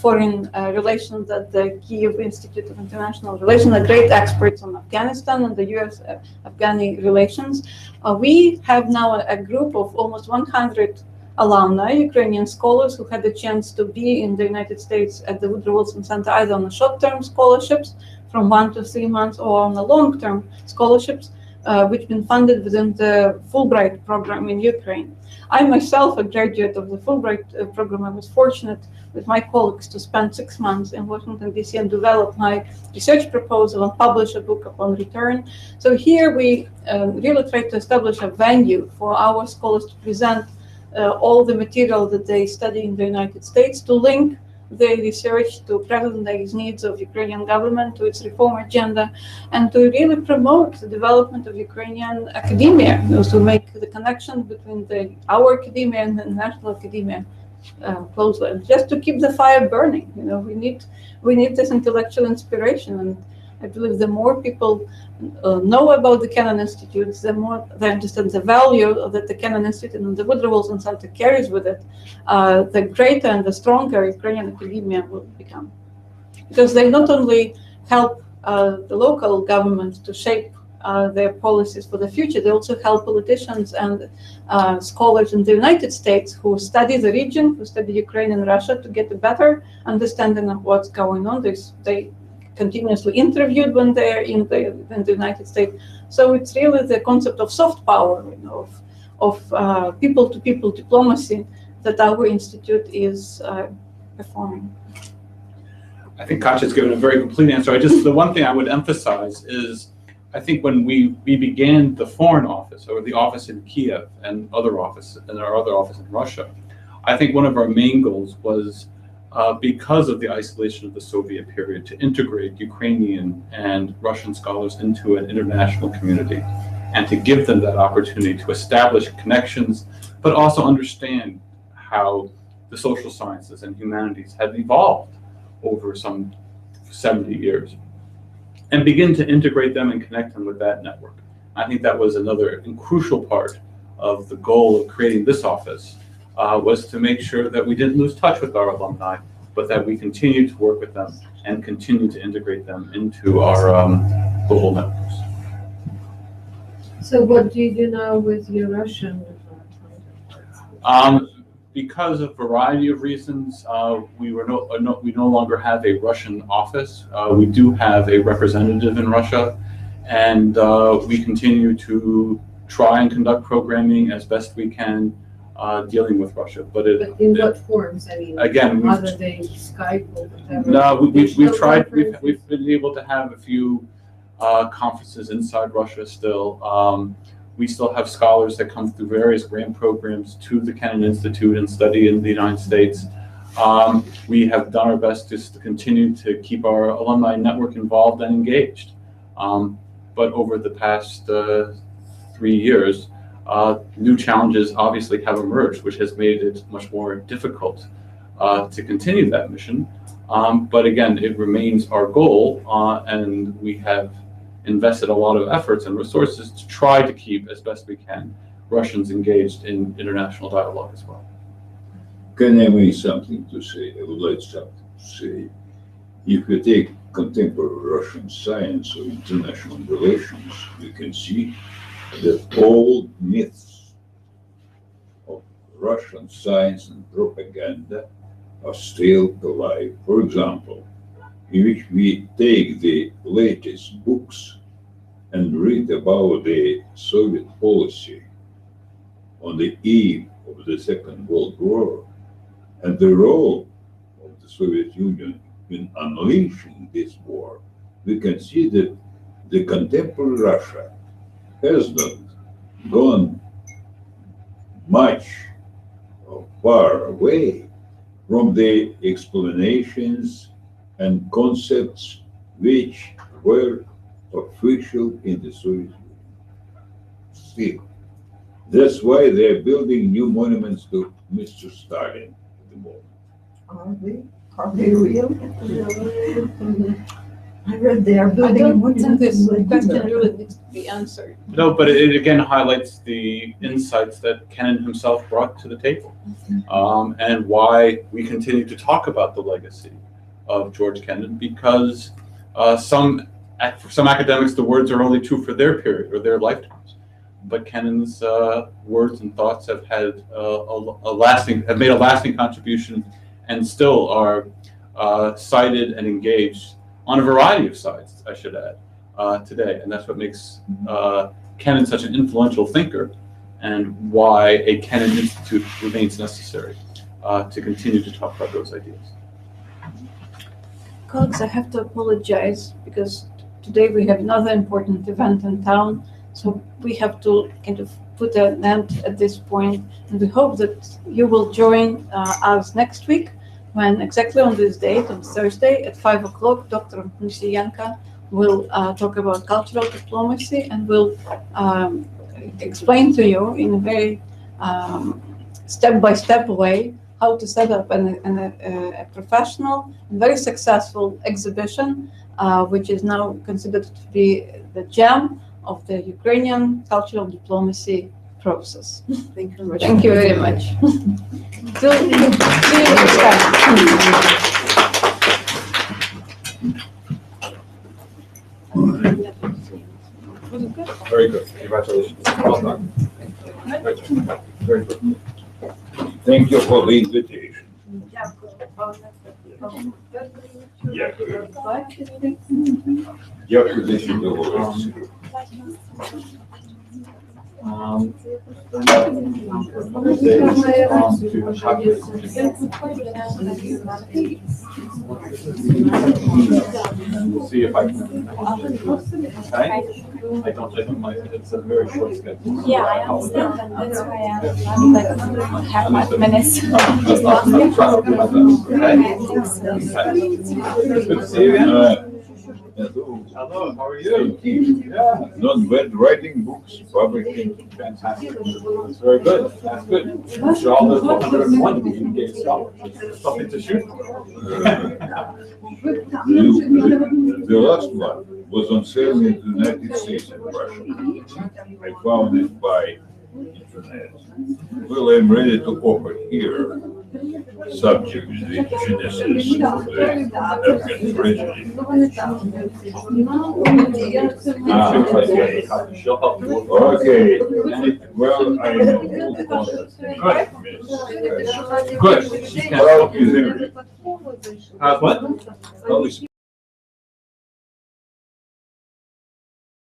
foreign relations at the Kyiv Institute of International Relations, a great expert on Afghanistan and the US-Afghani relations. We have now a group of almost 100 alumni, Ukrainian scholars who had the chance to be in the United States at the Woodrow Wilson Center, either on the short-term scholarships from 1 to 3 months or on the long-term scholarships. which been funded within the Fulbright program in Ukraine. I myself, a graduate of the Fulbright program, I was fortunate with my colleagues to spend 6 months in Washington, D.C. and develop my research proposal and publish a book upon return. So here we really try to establish a venue for our scholars to present all the material that they study in the United States, to link their research to present-day needs of Ukrainian government, to its reform agenda, and to really promote the development of Ukrainian academia, to make the connection between our academia and the national academia closer, and just to keep the fire burning. We need this intellectual inspiration, and I believe the more people know about the Kennan Institute, the more they understand the value that the Kennan Institute and the Woodrow Wilson Center carries with it, the greater and the stronger Ukrainian academia will become. Because they not only help the local government to shape their policies for the future, they also help politicians and scholars in the United States who study the region, who study Ukraine and Russia, to get a better understanding of what's going on. They continuously interviewed when they're in the United States. So it's really the concept of soft power, of people-to-people diplomacy that our institute is performing. I think Katya's given a very complete answer. The one thing I would emphasize is, I think when we began the Foreign Office, or the office in Kiev and our other office in Russia, I think one of our main goals was, because of the isolation of the Soviet period, to integrate Ukrainian and Russian scholars into an international community, and to give them that opportunity to establish connections, but also understand how the social sciences and humanities have evolved over some 70 years, and begin to integrate them and connect them with that network. I think that was another crucial part of the goal of creating this office, was to make sure that we didn't lose touch with our alumni, but that we continue to work with them and continue to integrate them into our global networks. So what do you do now with your Russian counterparts? Because of a variety of reasons, we no longer have a Russian office. We do have a representative in Russia, and we continue to try and conduct programming as best we can, dealing with Russia. But in what forms? I mean, again, other than Skype or whatever. No, we've tried. We've been able to have a few conferences inside Russia still. We still have scholars that come through various grant programs to the Kennan Institute and study in the United States. We have done our best to continue to keep our alumni network involved and engaged. But over the past 3 years, new challenges obviously have emerged, which has made it much more difficult to continue that mission. But again, it remains our goal, and we have invested a lot of efforts and resources to try to keep, as best we can, Russians engaged in international dialogue as well. Can I make something to say? I would like something to say. If you take contemporary Russian science or international relations, you can see that all myths of Russian science and propaganda are still alive. For example, if we take the latest books and read about the Soviet policy on the eve of the Second World War and the role of the Soviet Union in unleashing this war, we can see that the contemporary Russia has not gone much far away from the explanations and concepts which were official in the Soviet Union. Still, that's why they're building new monuments to Mr. Stalin at the moment. Are they real? I read they are I building a don't monument. think this question really needs to be answered. No, but it again highlights the insights that Kennan himself brought to the table, and why we continue to talk about the legacy of George Kennan, because for some academics, the words are only true for their period or their lifetimes. But Kennan's words and thoughts have had have made a lasting contribution, and still are cited and engaged on a variety of sides, I should add, today. And that's what makes Kennan such an influential thinker and why a Kennan Institute remains necessary to continue to talk about those ideas. Colleagues, I have to apologize because today we have another important event in town, so we have to kind of put an end at this point, and we hope that you will join us next week when exactly on this date, on Thursday at 5 o'clock, Dr. Musienka will talk about cultural diplomacy and will explain to you in a very step-by-step way how to set up a professional and very successful exhibition, which is now considered to be the gem of the Ukrainian cultural diplomacy process. Thank you very much. Thank you very much. Till see you next time. Very good. Congratulations. Well done. Very good. Thank you for the invitation. Дякую за чудову. See if I can. Okay. I don't mind. It's a very short schedule. Yeah, I understand, and that's why I'm like half 5 minutes. I'm trying to do my best. Okay. Good to see you again. Hello, how are you? Yeah. Not bad writing books, publishing. Fantastic. That's very good. That's good. I'm sure all those 101 we can get scholarship. Something to shoot for. The last one was on sale in the United States and Russia. I found it by internet. Well, I'm ready to offer here, subject to the genesis of the African tragedy. She'll help you. Okay, well, I know. Good. Good. How is everything? What? How is